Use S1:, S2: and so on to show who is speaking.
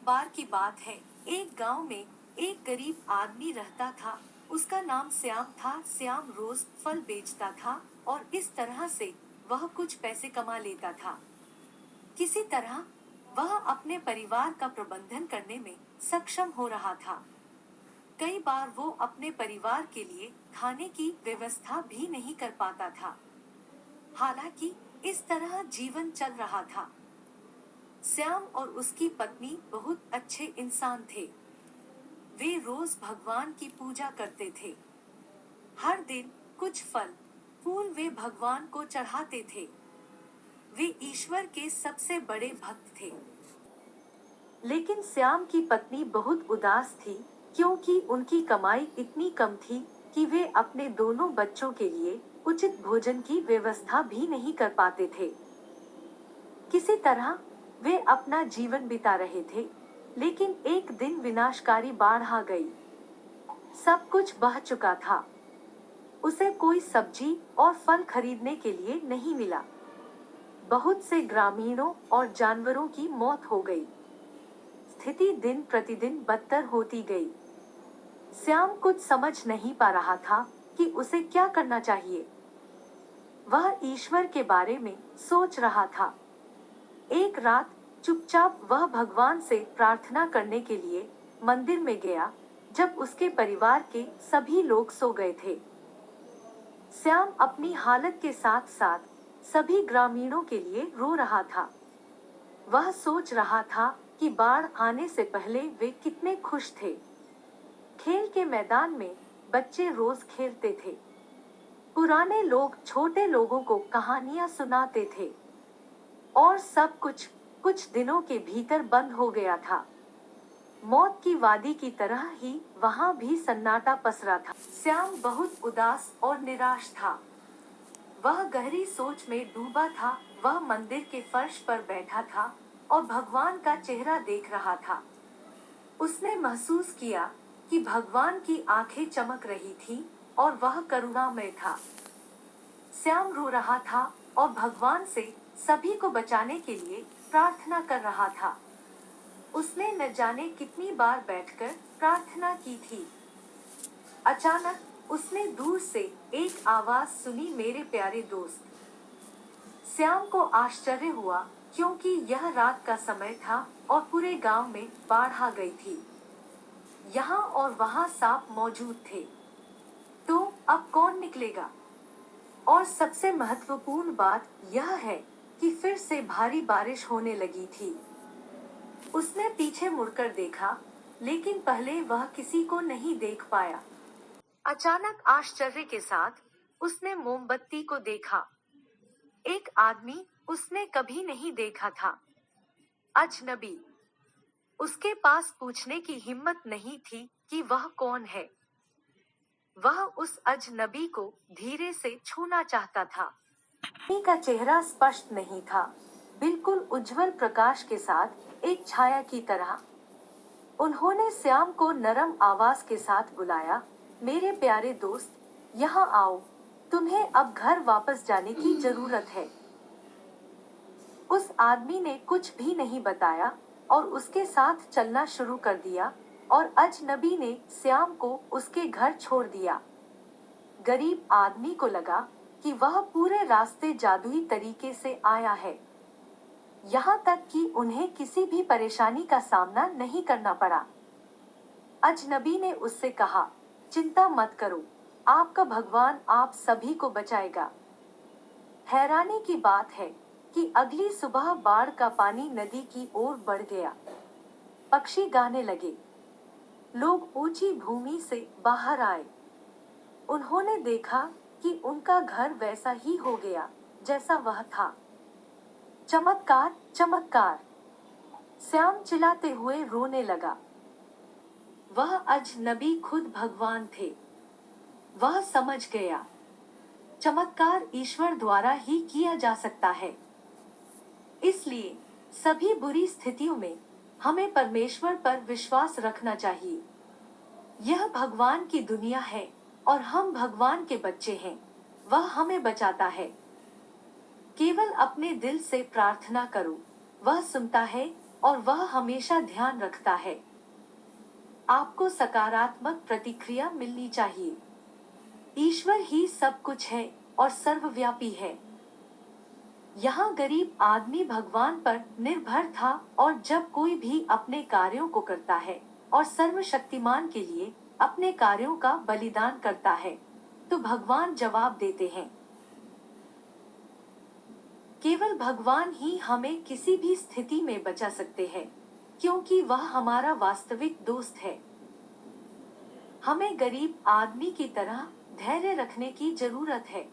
S1: बार की बात है। एक गांव में एक गरीब आदमी रहता था। उसका नाम श्याम था। श्याम रोज फल बेचता था और इस तरह से वह कुछ पैसे कमा लेता था। किसी तरह वह अपने परिवार का प्रबंधन करने में सक्षम हो रहा था। कई बार वो अपने परिवार के लिए खाने की व्यवस्था भी नहीं कर पाता था। हालांकि इस तरह जीवन चल रहा था। श्याम और उसकी पत्नी बहुत अच्छे इंसान थे। वे रोज भगवान की पूजा करते थे। हर दिन कुछ फल फूल वे भगवान को चढ़ाते थे। वे ईश्वर के सबसे बड़े भक्त थे। लेकिन श्याम की पत्नी बहुत उदास थी, क्योंकि उनकी कमाई इतनी कम थी कि वे अपने दोनों बच्चों के लिए उचित भोजन की व्यवस्था भी नहीं कर पाते थे। किसी तरह वे अपना जीवन बिता रहे थे, लेकिन एक दिन विनाशकारी बाढ़ आ गई। सब कुछ बह चुका था। उसे कोई सब्जी और फल खरीदने के लिए नहीं मिला। बहुत से ग्रामीणों और जानवरों की मौत हो गई। स्थिति दिन प्रतिदिन बदतर होती गई। श्याम कुछ समझ नहीं पा रहा था कि उसे क्या करना चाहिए। वह ईश्वर के बारे में सोच रहा था। एक रात चुपचाप वह भगवान से प्रार्थना करने के लिए मंदिर में गया, जब उसके परिवार के सभी लोग सो गए थे। श्याम अपनी हालत के साथ साथ सभी ग्रामीणों के लिए रो रहा था। वह सोच रहा था कि बाढ़ आने से पहले वे कितने खुश थे। खेल के मैदान में बच्चे रोज खेलते थे। पुराने लोग छोटे लोगों को कहानियां सुनाते थे। और सब कुछ कुछ दिनों के भीतर बंद हो गया था। मौत की वादी की तरह ही वहां भी सन्नाटा पसरा था। श्याम बहुत उदास और निराश था। वह गहरी सोच में डूबा था। वह मंदिर के फर्श पर बैठा था और भगवान का चेहरा देख रहा था। उसने महसूस किया कि भगवान की आंखें चमक रही थीं और वह करुणामय था। श्याम रो रहा था और भगवान से सभी को बचाने के लिए प्रार्थना कर रहा था। उसने न जाने कितनी बार बैठकर प्रार्थना की थी। अचानक उसने दूर से एक आवाज सुनी, मेरे प्यारे दोस्त। श्याम को आश्चर्य हुआ, क्योंकि यह रात का समय था और पूरे गांव में बाढ़ आ गई थी। यहाँ और वहाँ सांप मौजूद थे। तो अब कौन निकलेगा? और सबसे महत्वपूर्ण बात यह है कि फिर से भारी बारिश होने लगी थी। उसने पीछे मुड़कर देखा, लेकिन पहले वह किसी को नहीं देख पाया। अचानक आश्चर्य के साथ उसने मोमबत्ती को देखा। एक आदमी उसने कभी नहीं देखा था। अजनबी। उसके पास पूछने की हिम्मत नहीं थी कि वह कौन है। वह उस अजनबी को धीरे से छूना चाहता था। आदमी का चेहरा स्पष्ट नहीं था, बिल्कुल उज्जवल प्रकाश के साथ एक छाया की तरह। उन्होंने श्याम को नरम आवाज के साथ बुलाया, मेरे प्यारे दोस्त, यहाँ आओ, तुम्हें अब घर वापस जाने की जरूरत है। उस आदमी ने कुछ भी नहीं बताया और उसके साथ चलना शुरू कर दिया, और अजनबी ने श्याम को उसके घर छोड़ दिया। गरीब आदमी को लगा कि वह पूरे रास्ते जादुई तरीके से आया है। यहाँ तक कि उन्हें किसी भी परेशानी का सामना नहीं करना पड़ा। अजनबी ने उससे कहा, चिंता मत करो, आपका भगवान आप सभी को बचाएगा। हैरानी की बात है कि अगली सुबह बाढ़ का पानी नदी की ओर बढ़ गया। पक्षी गाने लगे। लोग ऊंची भूमि से बाहर आए। उन्होंने देखा कि उनका घर वैसा ही हो गया जैसा वह था। चमत्कार, चमत्कार! श्याम चिल्लाते हुए रोने लगा। वह अजनबी खुद भगवान थे। वह समझ गया, चमत्कार ईश्वर द्वारा ही किया जा सकता है। इसलिए सभी बुरी स्थितियों में हमें परमेश्वर पर विश्वास रखना चाहिए। यह भगवान की दुनिया है और हम भगवान के बच्चे हैं। वह हमें बचाता है। केवल अपने दिल से प्रार्थना करो, वह सुनता है और वह हमेशा ध्यान रखता है। आपको सकारात्मक प्रतिक्रिया मिलनी चाहिए। ईश्वर ही सब कुछ है और सर्वव्यापी है। यहाँ गरीब आदमी भगवान पर निर्भर था और जब कोई भी अपने कार्यों को करता है और सर्वशक्तिमान के लिए अपने कार्यों का बलिदान करता है तो भगवान जवाब देते हैं। केवल भगवान ही हमें किसी भी स्थिति में बचा सकते हैं क्योंकि वह हमारा वास्तविक दोस्त है। हमें गरीब आदमी की तरह धैर्य रखने की जरूरत है।